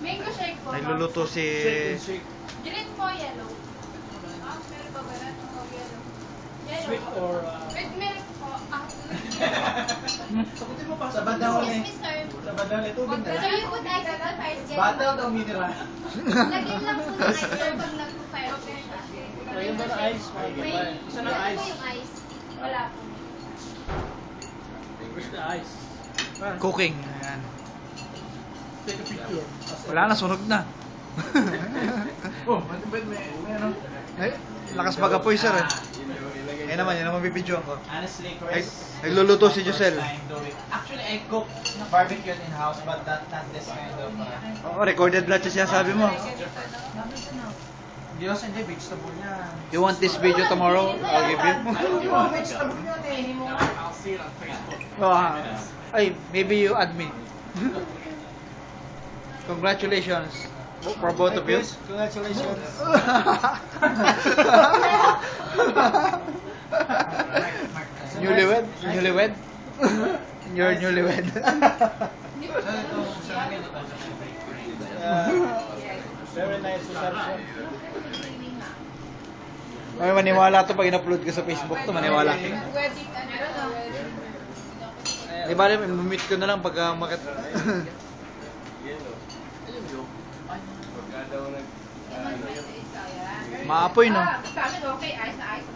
Mango shake po. Nagluluto si... Green po, yellow. Ah, meron ba ba yellow? Yellow. Sweet or... With milk po. Sagutin mo pa sa bandang ulit. Excuse me, sir. Sa bandang ulit, tubig na. Sir, you put ice in the fire jet. Bottle daw mineral. Lagyan lang po ng ice, sir, pag nag-fire po siya. Ayun ba na ice? Isa na Wala ice. po yung ice. Wala po. Where's the ice? Cooking. Ayan. Take a picture. Wala na, sunog na. Oh, may ano? Ay, lakas magapoy sir eh. Yan naman bibidyoan ko. Honestly, Ay, Chris, nagluluto si first Giselle. time doing. Actually, I cook barbecue in house, but not this kind of. Oh, recorded lahat siya sabi mo. Diyos, hindi vegetable niya. You want this video tomorrow? I'll give you. Hindi mo vegetable yun eh. Hindi mo. Oh, ay, maybe you add me. Congratulations for both of you. Congratulations. Newlywed? Newlywed? You're newlywed. Very nice reception. May maniwala to pag in-upload ko sa Facebook to, maniwala ka. Wedding, Di ba, meet ko na lang pag makit. Maapoy, no? Sa amin, okay, ice na ice.